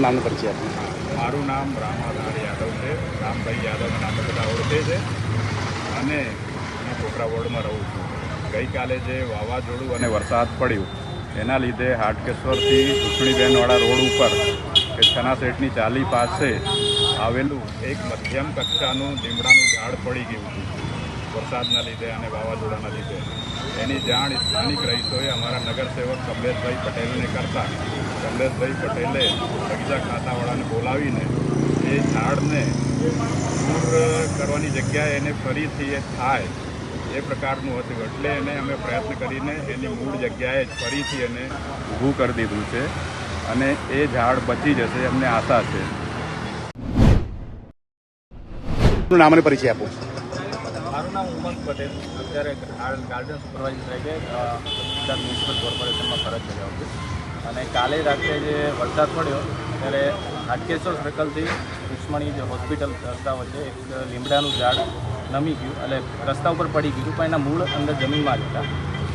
આપનું નામનો પરિચય આપનું. મારું નામ રામાધાર યાદવ છે. રામભાઈ યાદવ નામે બધા ઓળખે છે અને હું કોકરા વોર્ડમાં રહું છું. ગઈકાલે જે વાવાઝોડું અને વરસાદ પડ્યું એના લીધે હાટકેશ્વરથી ઉછણીબેનવાળા રોડ ઉપર કે છના શેઠની ચાલી પાસે આવેલું એક મધ્યમ કક્ષાનું લીમડાનું ઝાડ પડી ગયું હતું વરસાદના લીધે અને વાવાઝોડાના લીધે. એની જાણ સ્થાનિક રહીશોએ અમારા નગરસેવક કમલેશભાઈ પટેલને કરતા કમલેશભાઈ પટેલે બગીચા ખાતાવાળાને બોલાવીને એ ઝાડને દૂર કરવાની જગ્યાએ એને ફરીથી એ થાય એ પ્રકારનું હતું. એટલે એને અમે પ્રયત્ન કરીને એની મૂળ જગ્યાએ જ ફરીથી એને ઊભું કરી દીધું છે અને એ ઝાડ બચી જશે અમને આશા છે. આપનું નામ અને પરિચય આપો. મારું નામ ઉમંગ પટેલ. અત્યારે ગાર્ડન સુપરવાઇઝર તરીકે ગુજરાત મ્યુનિસિપલ કોર્પોરેશનમાં ફરજ બજાવું છું. અને કાલે રાત્રે જે વરસાદ પડ્યો ત્યારે હાટકેશ્વર સર્કલથી ઉસ્માની જે હોસ્પિટલ રસ્તા વચ્ચે એક લીમડાનું ઝાડ નમી ગયું એટલે રસ્તા ઉપર પડી ગયું પણ એના મૂળ અંદર જમીનમાં જ હતા.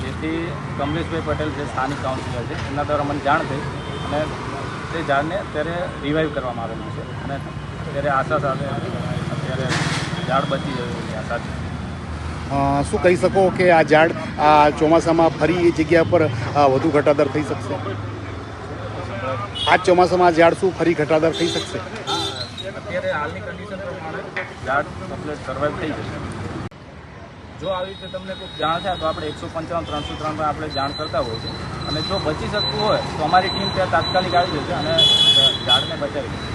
જેથી કમલેશભાઈ પટેલ જે સ્થાનિક કાઉન્સિલર છે એમના દ્વારા મને જાણ થઈ અને તે ઝાડને અત્યારે રિવાઈવ કરવામાં આવેલું છે અને અત્યારે આશા સાથે અત્યારે ઝાડ બચી જવાની આશા છે. શું કહી શકો કે આ ઝાડ આ ચોમાસામાં ફરી એ જગ્યા પર વધુ ઘટાદાર થઈ શકશે? આ ચોમાસામાં આ ઝાડ શું ફરી ઘટાદાર થઈ શકશે? અત્યારે હાલની કન્ડિશન પ્રમાણે ઝાડ કમ્પ્લીટ સર્વાઈવ થઈ જશે. જો આવી રીતે તમને કોઈ જાણ થાય તો આપણે 155 303 પર આપણે જાણ કરતા હોય છે અને જો બચી શકતું હોય તો અમારી ટીમ ત્યાં તાત્કાલિક આવી જશે અને ઝાડને બચાવી જશે.